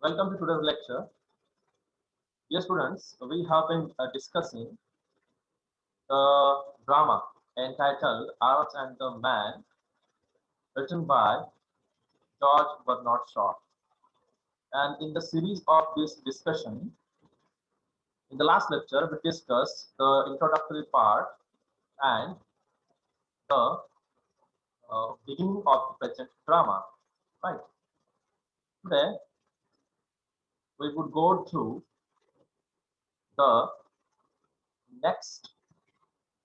Welcome to today's lecture. Dear students, we have been discussing the drama entitled Art and the Man, written by George Bernard Shaw. And in the series of this discussion, in the last lecture, we discussed the introductory part and the beginning of the present drama. Right. Today, we would go through the next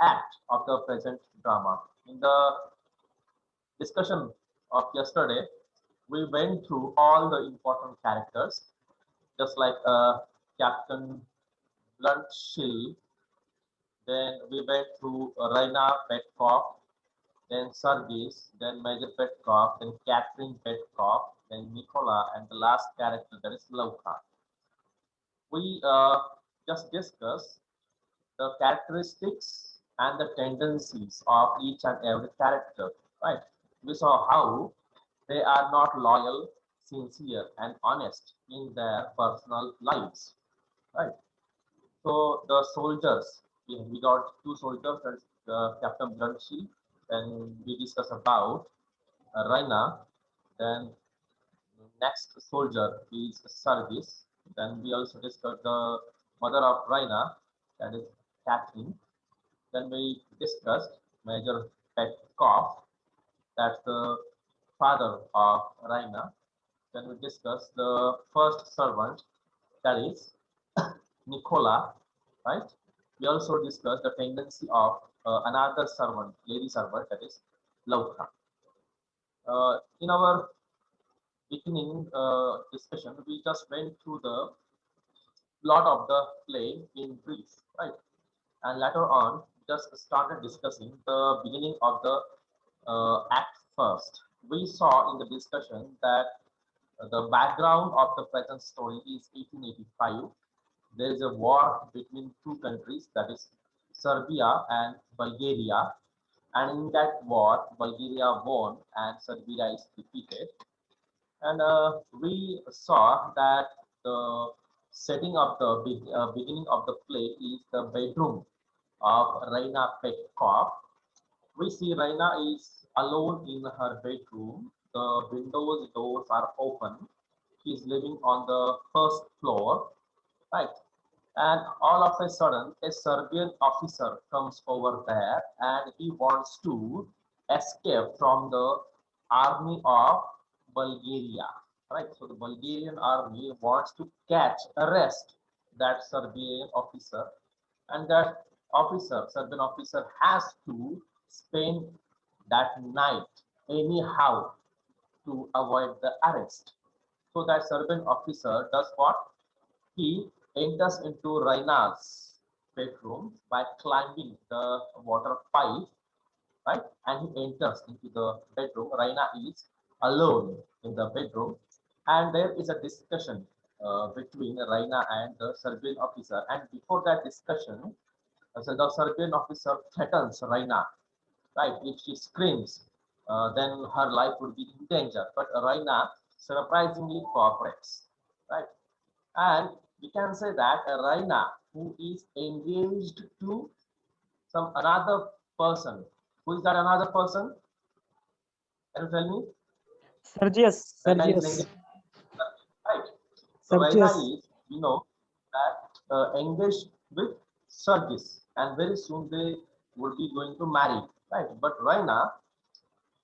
act of the present drama. In the discussion of yesterday, we went through all the important characters, just like Captain Bluntschil. Then we went through Raina Petkoff, then Sergis, then Major Petkoff, then Catherine Petkoff, then Nicola, and the last character that is Lauka. We just discussed the characteristics and the tendencies of each and every character, right? We saw how they are not loyal, sincere, and honest in their personal lives, right? So the soldiers, we got two soldiers, that's Captain Brunshi, then we discuss about Raina, then next soldier is Sargis, then we also discussed the mother of Raina, that is Catherine. Then we discussed Major Petkov, that's the father of Raina. Then we discussed the first servant, that is Nicola, right? We also discussed the tendency of another servant, lady servant, that is Lauka. In our beginning discussion, we just went through the plot of the play in brief, right? And later on, just started discussing the beginning of the act first. We saw in the discussion that the background of the present story is 1885. There is a war between two countries, that is Serbia and Bulgaria. And in that war, Bulgaria won and Serbia is defeated. And we saw that the setting of the beginning of the play is the bedroom of Raina Petkov. We see Raina is alone in her bedroom. The windows doors are open. She is living on the first floor, right? And all of a sudden, a Serbian officer comes over there and he wants to escape from the army of Bulgaria, right? So the Bulgarian army wants to catch, arrest that Serbian officer, and that officer, Serbian officer, has to spend that night anyhow to avoid the arrest. So that Serbian officer does what? He enters into Raina's bedroom by climbing the water pipe, right? And he enters into the bedroom. Raina is alone in the bedroom, and there is a discussion between Raina and the Serbian officer. And before that discussion, so the Serbian officer threatens Raina, right? If she screams, then her life would be in danger. But Raina surprisingly cooperates, right? And we can say that Raina, who is engaged to some another person. Who is that another person? Can you tell me? Sergius, Raina is Sergius, engaged, right? So Raina Sergius. is, that engaged with Sergis, and very soon they would be going to marry, right? But Raina,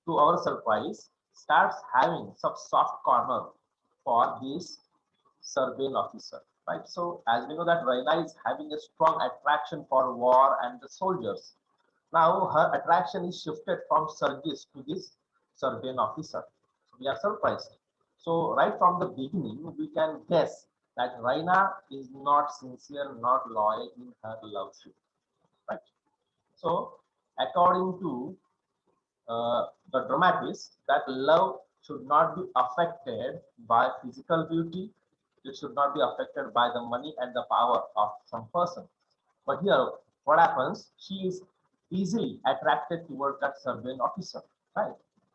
to our surprise, starts having some soft corner for this Serbian officer, right? So as we know that Raina is having a strong attraction for war and the soldiers. Now her attraction is shifted from Sergis to this Serbian officer. So we are surprised. So right from the beginning, we can guess that Raina is not sincere, not loyal in her love ship, right? So according to the dramatist, that love should not be affected by physical beauty. It should not be affected by the money and the power of some person. But here, what happens? She is easily attracted towards that Serbian officer, right?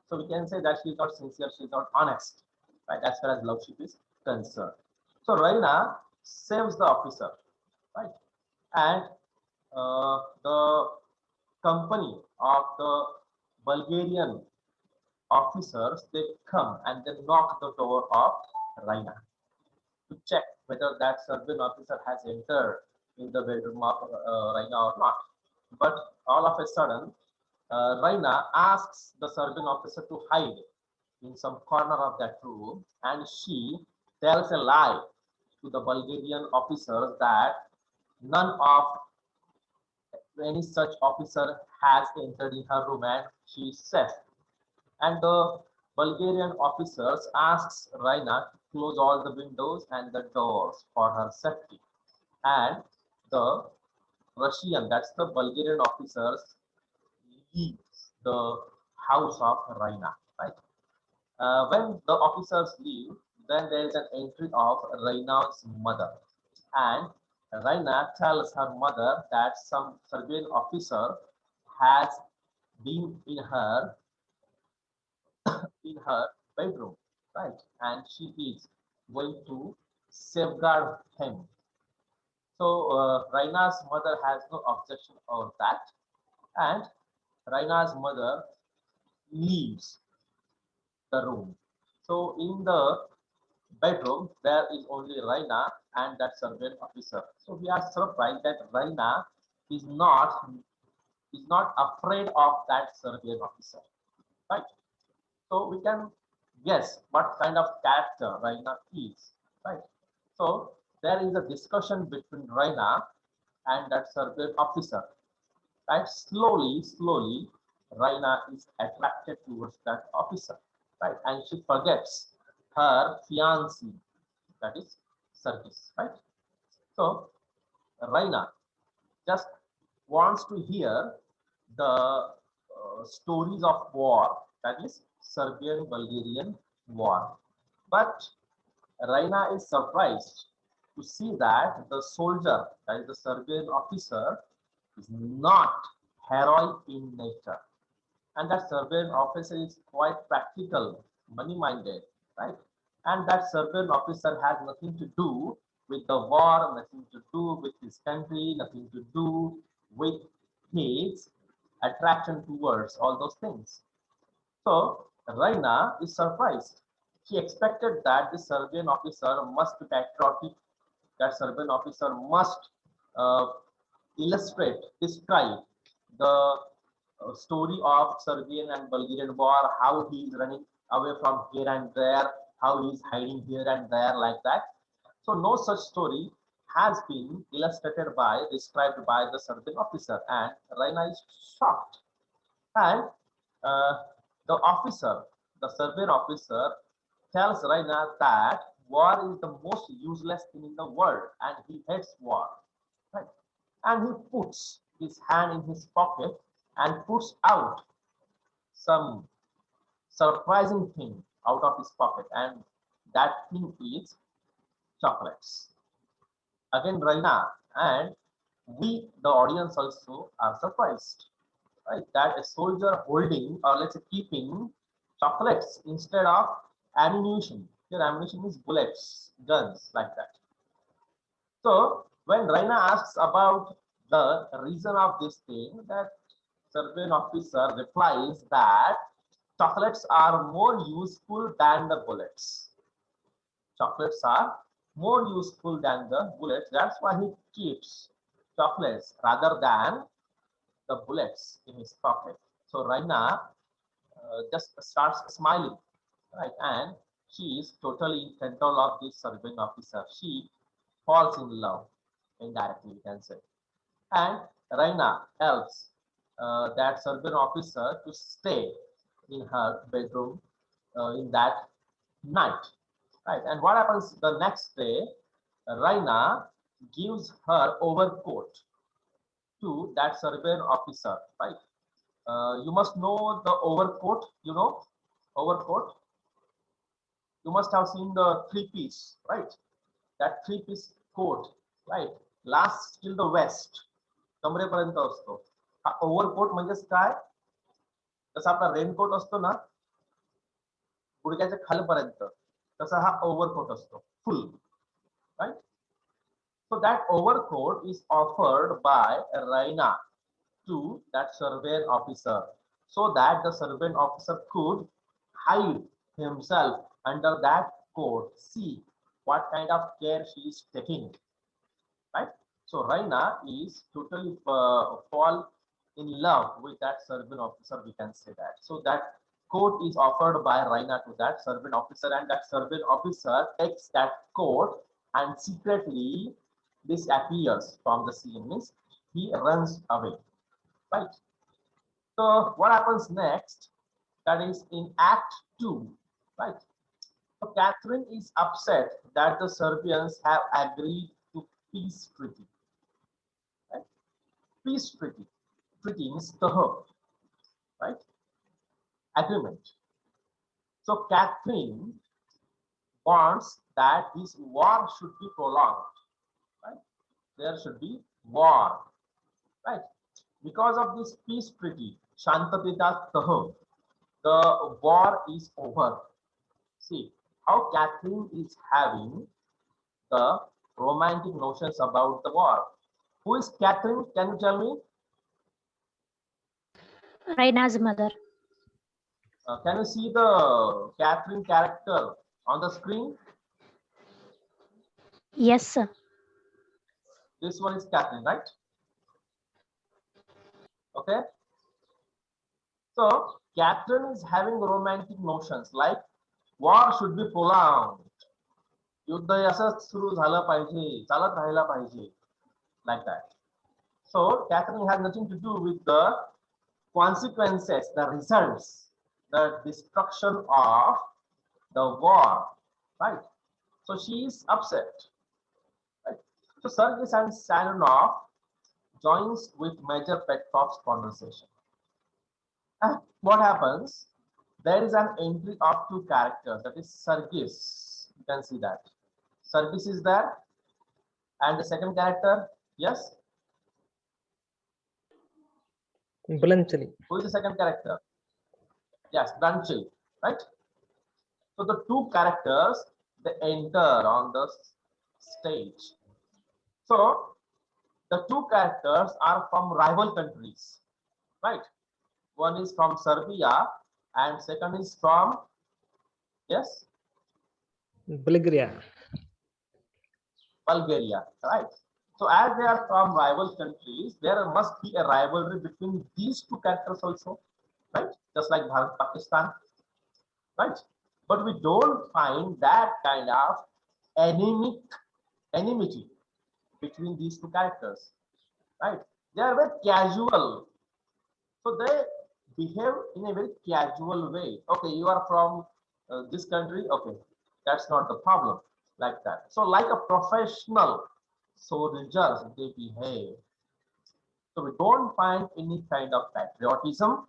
So we can say that she is not sincere, she is not honest, right? As far as love ship is concerned. So Raina saves the officer, right? And the company of the Bulgarian officers, they come and they knock the door of Raina to check whether that Serbian officer has entered in the bedroom of Raina or not. But all of a sudden, Raina asks the Serbian officer to hide in some corner of that room, and she tells a lie to the Bulgarian officers that none of any such officer has entered in her room, and she is safe. And the Bulgarian officers asks Raina to close all the windows and the doors for her safety. And the Russian, that's the Bulgarian officers, leaves the house of Raina. Right. When the officers leave, then there is an entry of Raina's mother, and Raina tells her mother that some Serbian officer has been in her bedroom, right? And she is going to safeguard him. So Raina's mother has no objection on that, and Raina's mother leaves the room. So in the bedroom, there is only Raina and that Serbian officer. So we are surprised that Raina is not is not afraid of that Serbian officer, right? So we can guess what kind of character Raina is, right? So there is a discussion between Raina and that Serbian officer, right? Slowly, Raina is attracted towards that officer, right? And she forgets her fiancé, that is Sergis, right? So Raina just wants to hear the stories of war, that is Serbian-Bulgarian war. But Raina is surprised to see that the soldier, that is the Serbian officer, is not heroic in nature. And that Serbian officer is quite practical, money-minded, right? And that Serbian officer has nothing to do with the war, nothing to do with his country, nothing to do with his attraction towards all those things. So Raina is surprised. She expected that the Serbian officer must be patriotic, that Serbian officer must uh, illustrate, describe the story of Serbian and Bulgarian war, how he is running away from here and there, how he is hiding here and there, like that. So no such story has been illustrated by, described by the Serbian officer, and Raina is shocked. And uh, the officer, the Serbian officer, tells Raina that war is the most useless thing in the world, and he hates war. Right? And he puts his hand in his pocket and puts out some surprising thing out of his pocket, and that thing is chocolates. Again, Raina and we, the audience, also are surprised, right? That a soldier holding, or let's say keeping, chocolates instead of ammunition. Your ammunition is bullets, guns, like that. So when Raina asks about the reason of this thing, that Serbian officer replies that chocolates are more useful than the bullets. Chocolates are more useful than the bullets. That's why he keeps chocolates rather than the bullets in his pocket. So Raina just starts smiling, right? And she is totally in control of this Serbian officer. She falls in love, indirectly, we can say. And Raina helps that Serbian officer to stay in her bedroom in that night, right? And what happens the next day? Raina gives her overcoat to that Serbian officer, right? You must know the overcoat, overcoat. You must have seen the three-piece, right? That three-piece coat, right? Lasts till the waist, कमरेपर्यंत असतो. हा overcoat म्हणजेच काय? जसा आपला raincoat असतो ना, गुडघ्याच्या खालपर्यंत, तसा हा ओव्हरकोट असतो, full. right? So that overcoat is offered by Raina to that surveillance officer, so that the surveillance officer could hide himself under that coat, see what kind of care she is taking, right? So Raina is totally fall in love with that surveillance officer, we can say that. So that coat is offered by Raina to that surveillance officer, and that surveillance officer takes that coat and secretly disappears from the scene, means he runs away, right? So what happens next? That is in Act 2, right? So Catherine is upset that the Serbians have agreed to peace treaty, right? Peace treaty. Treaty means the right? Agreement. So Catherine wants that this war should be prolonged, right? There should be war, right? Because of this peace treaty, Shantatita Taho, the war is over. See how Catherine is having the romantic notions about the war. Who is Catherine? Can you tell me? Raina's mother. Can you see the Catherine character on the screen? Yes, sir. This one is Catherine, right? Okay. So Catherine is having romantic notions like war should be prolonged. युद्ध असंच सुरू झालं पाहिजे, चालत राहायला पाहिजे, like that. So Catherine has nothing to do with the consequences, the results, the destruction of the war, right? So she is upset, right? So Sergei and Sanonov joins with Major Petrov's conversation. And what happens? There is an entry of two characters, that is Sergis. You can see that. Sergis is there. And the second character, yes? Blanchly. Who is the second character? Yes, Branchil, right? So the two characters, they enter on the stage. So the two characters are from rival countries, right? One is from Serbia and second is from, yes, Bulgaria. Bulgaria, right? So as they are from rival countries, there must be a rivalry between these two characters also, right? Just like Bharat, Pakistan, right? But we don't find that kind of enemic enmity between these two characters, right? They are very casual, so they behave in a very casual way. Okay, you are from this country, okay, that's not the problem, like that. So like a professional soldiers, they behave. So we don't find any kind of patriotism,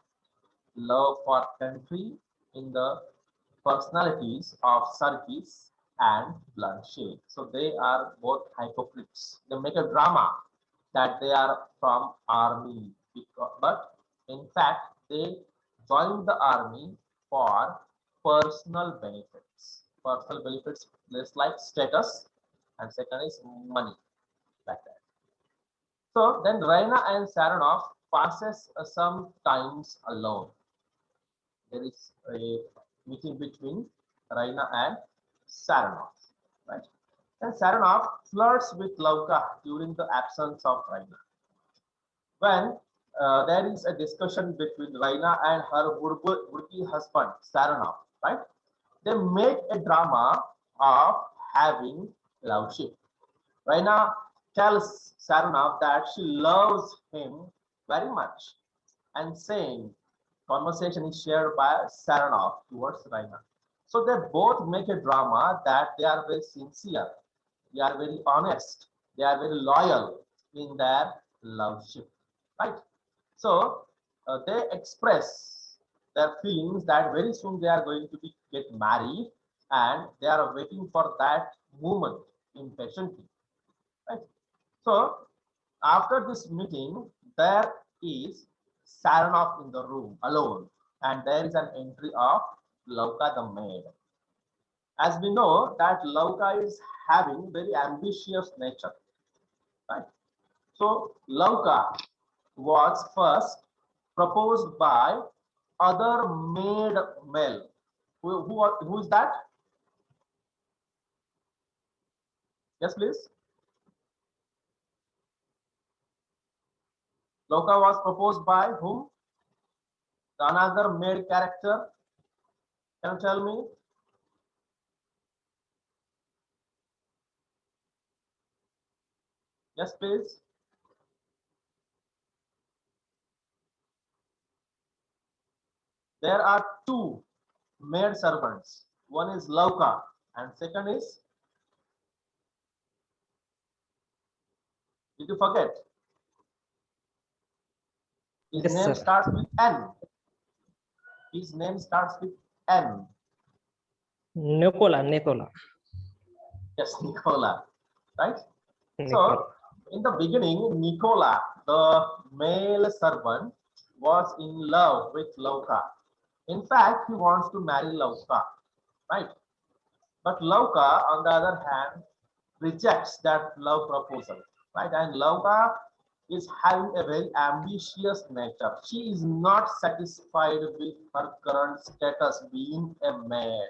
love for country in the personalities of Sarkis and Blanchet. So they are both hypocrites. They make a drama that they are from army, but in fact they joined the army for personal benefits. Personal benefits is like status, and second is money, like that. So then Raina and Saranov passes some times alone. There is a meeting between Raina and Saranov, right? And Saranov flirts with Lauka during the absence of Raina. When there is a discussion between Raina and her would-be husband, Saranov, right? They make a drama of having loveship. Raina tells Saranov that she loves him very much, and same conversation is shared by Saranov towards Raina. So they both make a drama that they are very sincere, they are very honest, they are very loyal in their loveship, right? So they express their feelings that very soon they are going to get married, and they are waiting for that moment impatiently, right? So after this meeting, there is Saranov in the room alone, and there is an entry of Lauka the maid. As we know that Lauka is having very ambitious nature, right? So Lauka was first proposed by other maid male. Who is that? Yes, please. Lauka was proposed by whom? Another maid character. Can you tell me? Yes, please. There are two maid servants. One is Lauka and second is, did you forget? His Yes, name sir. starts with N. His name starts with N. Nicola. Yes, Nicola. Right? Nicola. So, in the beginning, Nicola, the male servant, was in love with Lauka. In fact, he wants to marry Lauka. Right? But Lauka, on the other hand, rejects that love proposal. Right? And Lauka is having a very ambitious nature. She is not satisfied with her current status being a maid.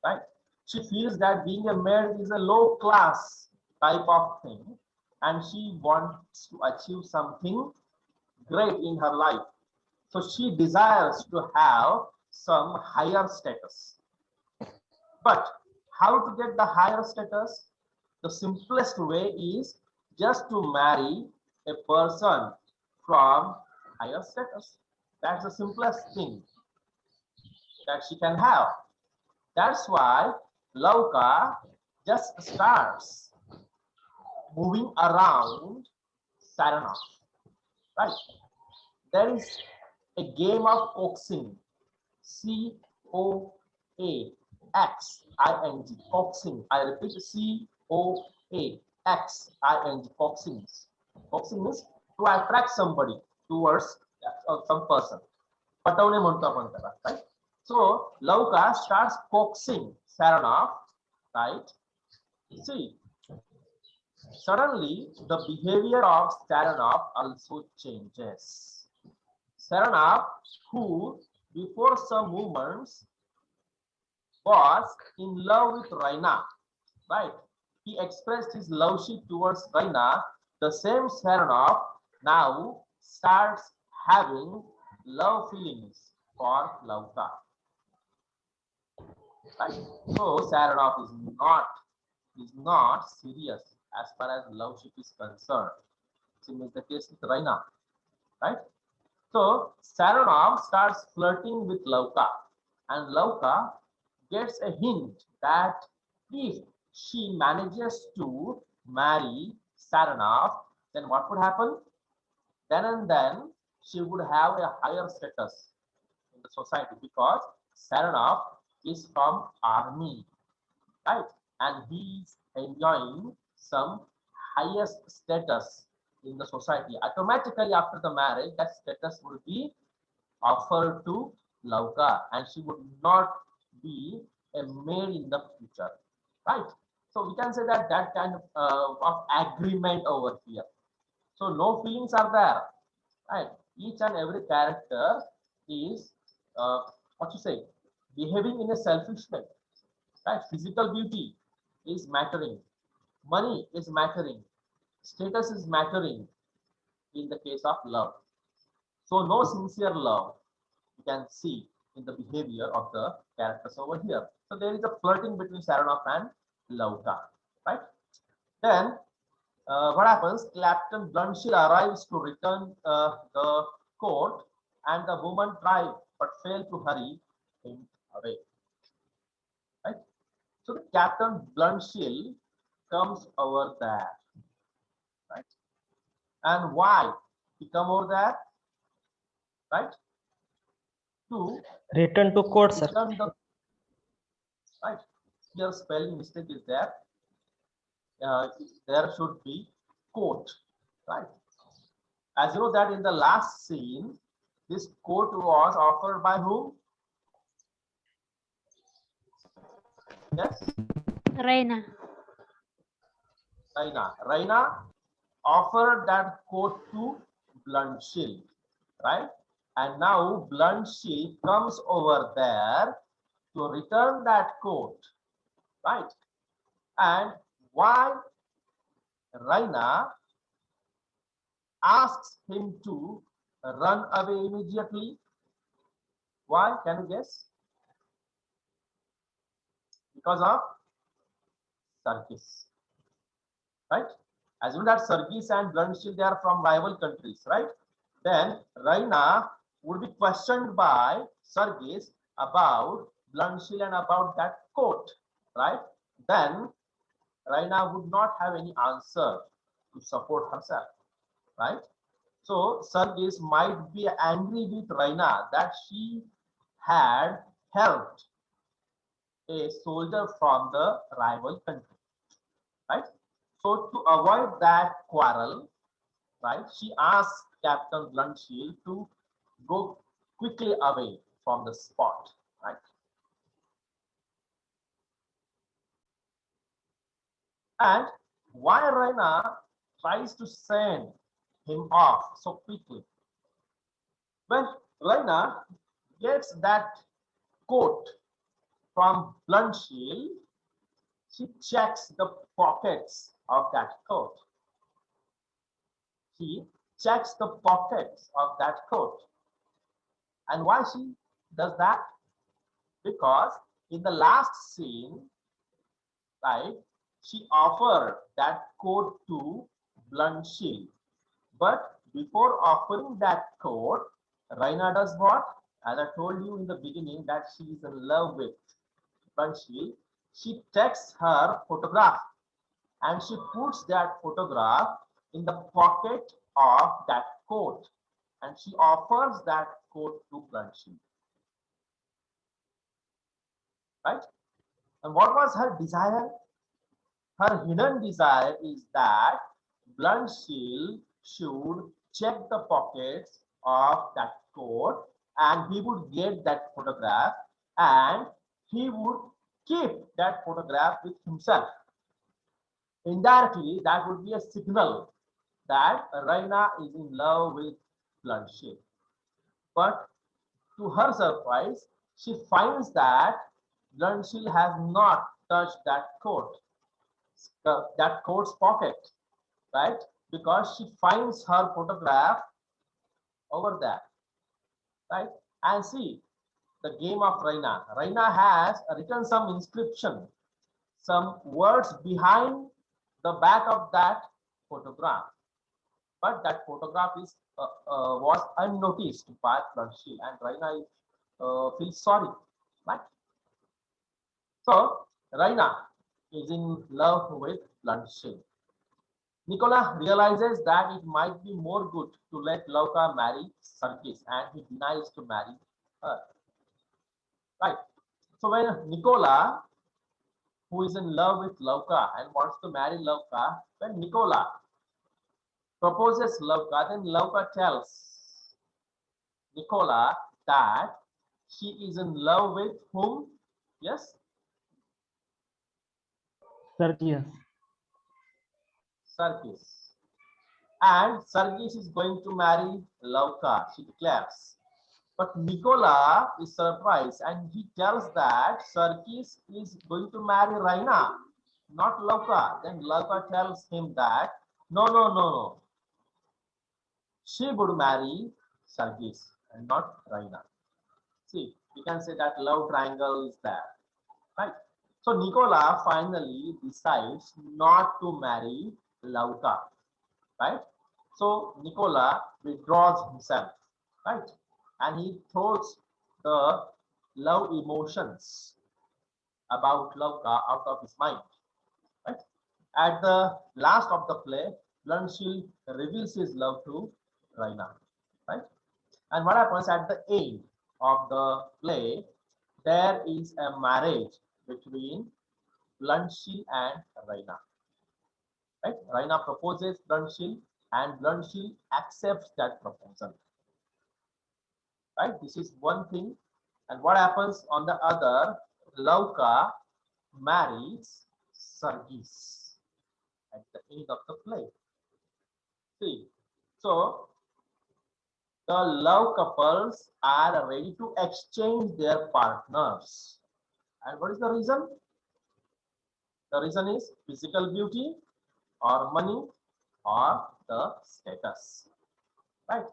Right? She feels that being a maid is a low class type of thing, and she wants to achieve something great in her life. So she desires to have some higher status. But how to get the higher status? The simplest way is just to marry a person from higher status. That's the simplest thing that she can have. That's why Lauka just starts moving around Saranath, right? There is a game of coaxing, Coaxing, coaxing. I repeat, Coaxing, coaxing. Coaxing means to attract somebody towards some person. पटवणे म्हणतो आपण त्याला, right? So Lauka starts coaxing Saranath, right? See, suddenly the behavior of Saranath also changes. Saranath, who before some moments was in love with Raina, right? He expressed his love towards Raina. The same Saranath now starts having love feelings for Lauka. Right? So Saranoff is not serious as far as loveship is concerned. Same is the case with Raina, right? So Saranoff starts flirting with Lauka, and Lauka gets a hint that if she manages to marry Saranoff, then what would happen? Then and then she would have a higher status in the society because Saranoff is from army, right? And he is enjoying some highest status in the society. Automatically after the marriage, that status will be offered to Lauka, and she would not be a maid in the future, right? So we can say that that kind of agreement over here. So no feelings are there, right? Each and every character is what you say, behaving in a selfish way, right? Physical beauty is mattering, money is mattering, status is mattering in the case of love. So no sincere love you can see in the behavior of the characters over here. So there is a flirting between Saranoff and Lauka, right? Then what happens? Captain Blunshill arrives to return the coat, and the woman tried but failed to hurry him away. Right? So the Captain Blunshill comes over there, right? And why he come over there, right? To Return to court, sir. return the, right. Here spelling mistake is there. There should be coat, right? As you know that in the last scene, this coat was offered by whom? Yes, Raina. Raina. Raina offered that coat to Blunt Shield, right? And now Blunt Shield comes over there to return that coat, right? And why Raina asks him to run away immediately? Why? Can you guess? Because of Sarkis, right? Assume that Sarkis and Bloodshield, they are from rival countries, right? Then Raina would be questioned by Sarkis about Bloodshield and about that coat, right? Then Raina would not have any answer to support herself, right? So Sarkis might be angry with Raina that she had helped a soldier from the rival country, right? So to avoid that quarrel, right, she asked Captain Blunshield to go quickly away from the spot, right? And why Raina tries to send him off so quickly? When Raina gets that coat from Blunshield, she checks the pockets of that coat. She checks the pockets of that coat. And why she does that? Because in the last scene, right, she offered that coat to Blunt Shield. But before offering that coat, Raina does what? As I told you in the beginning that she is in love with Blunt Shield. She takes her photograph and she puts that photograph in the pocket of that coat and she offers that coat to Blunt Shield, right? And what was her desire? Her hidden desire is that Blunt Shield should check the pockets of that coat and he would get that photograph and he would keep that photograph with himself. Indirectly, that would be a signal that Raina is in love with Blunt Shield. But to her surprise, she finds that Blunt Shield has not touched that coat, that coat's pocket, right? Because she finds her photograph over there, right? And see the game of Raina. Raina has written some inscription, some words behind the back of that photograph, but that photograph is was unnoticed by Blanchil, and Raina feels sorry, right? So Raina is in love with Blanchil. Nicola realizes that it might be more good to let Lauka marry Sarkis and he denies to marry her. Right. So when Nicola, who is in love with Lauka and wants to marry Lauka, when Nicola proposes Lauka, then Lauka tells Nicola that she is in love with whom? Yes, Sergius. Sarkis. And Sarkis is going to marry Lauka, she declares. But Nicola is surprised and he tells that Sarkis is going to marry Raina, not Lauka. Then Lauka tells him that no, no, no, no. She would marry Sarkis and not Raina. See, we can say that love triangle is there, right? So Nicola finally decides not to marry Lauka, right? So Nicola withdraws himself, right? And he throws the love emotions about Lauka out of his mind, right? At the last of the play, Blunshield reveals his love to Raina, right? And what happens at the end of the play, there is a marriage between Blunshield and Raina, right? Raina proposes Blunshield and Blunshield accepts that proposal, right? This is one thing. And what happens on the other, Lauka marries Sergis at the end of the play. See, so the love couples are ready to exchange their partners. And what is the reason? The reason is physical beauty or money or the status. Right?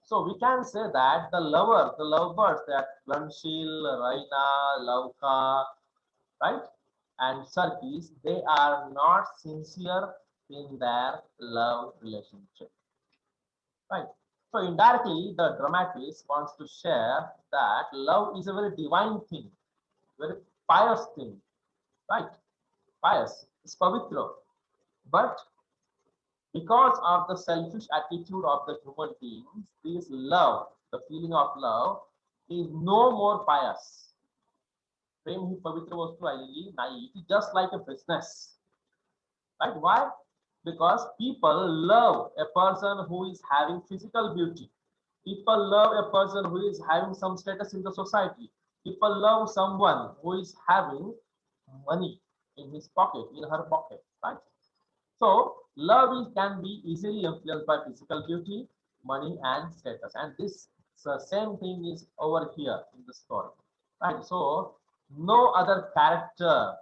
So we can say that the lovebirds, that Glanshil, Raina, Lauka, right, and Sarkis, they are not sincere in their love relationship. Right. So indirectly, the dramatist wants to share that love is a very divine thing, very pious thing, right? Pious, it's pavitra. But because of the selfish attitude of the human beings, this love, the feeling of love, is no more pious. Prem hi pavitra vastu aayegi nahi. It is just like a business, right? Why? Because people love a person who is having physical beauty. People love a person who is having some status in the society. People love someone who is having money in his pocket, in her pocket, right? So love can be easily influenced by physical beauty, money, and status. And this same thing is over here in the story, right? So no other character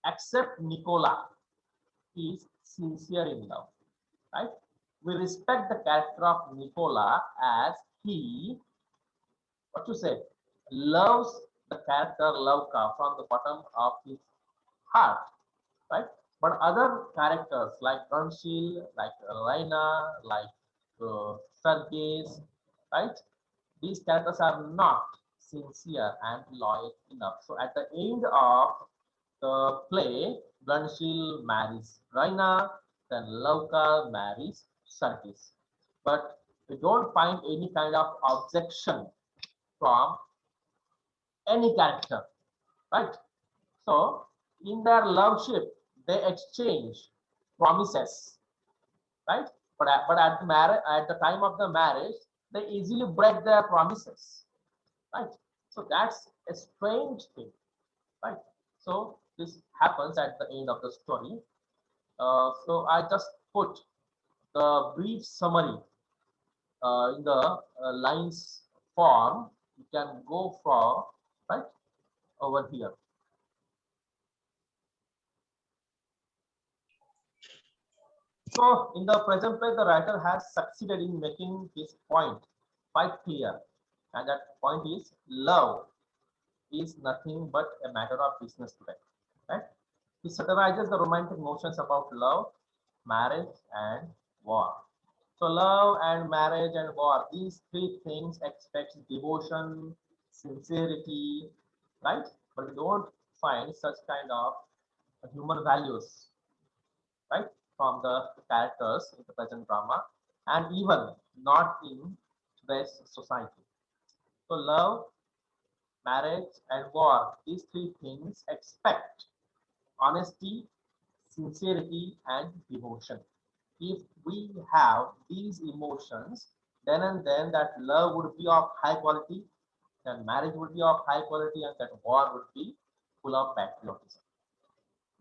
except Nicola is sincere in love, right? We respect the character of Nicola as he, what you say, loves the character Lauka from the bottom of his heart, right? But other characters like Gunshil, like Raina, like Sergis, right? These characters are not sincere and loyal enough. So at the end of the play, Gunshil marries Raina, then Lauka marries Sergis. But we don't find any kind of objection from any character, right? So in their love ship, they exchange promises, right? But at the marriage, at the time of the marriage, they easily break their promises, right? So that's a strange thing, right? So this happens at the end of the story. So I just put the brief summary in the lines form. You can go for right over here. So in the present play, the writer has succeeded in making his point quite clear, and that point is love is nothing but a matter of business today. Right? He satirizes the romantic notions about love, marriage, and war. So love and marriage and war, these three things expect devotion, sincerity, right? But we don't find such kind of human values, right, from the characters in the present drama, and even not in today's society. So love, marriage, and war, these three things expect honesty, sincerity, and devotion. If we have these emotions, then and then that love would be of high quality, then marriage would be of high quality, and that war would be full of patriotism.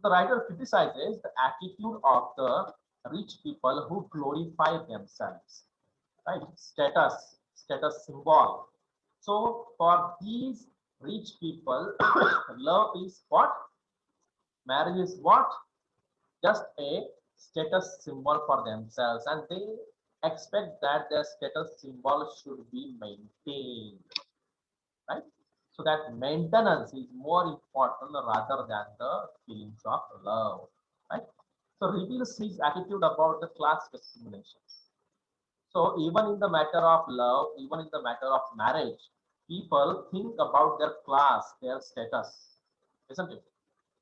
The writer criticizes the attitude of the rich people who glorify themselves, right? Status symbol. So for these rich people, love is what? Marriage is what? Just a status symbol for themselves, and they expect that their status symbol should be maintained, right? So that maintenance is more important rather than the feelings of love, right? So reveals his attitude about the class discrimination. So even in the matter of love, even in the matter of marriage, people think about their class, their status, isn't it?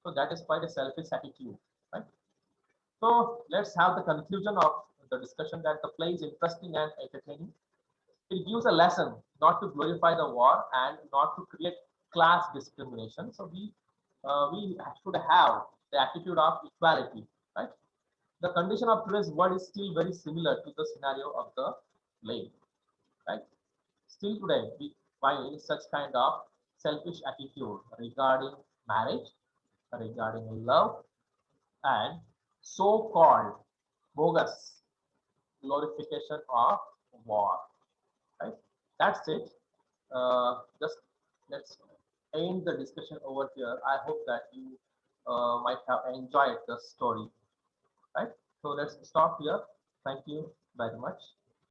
So that is quite a selfish attitude, right? So let's have the conclusion of the discussion that the play is interesting and entertaining. It gives a lesson not to glorify the war and not to create class discrimination. So we should have the attitude of equality, right? The condition of today's world is still very similar to the scenario of the play, right? Still today, we find such kind of selfish attitude regarding marriage, regarding love, and so-called bogus glorification of war. Right? That's it. Just let's end the discussion over here. I hope that you might have enjoyed the story. Right? So let's stop here. Thank you very much.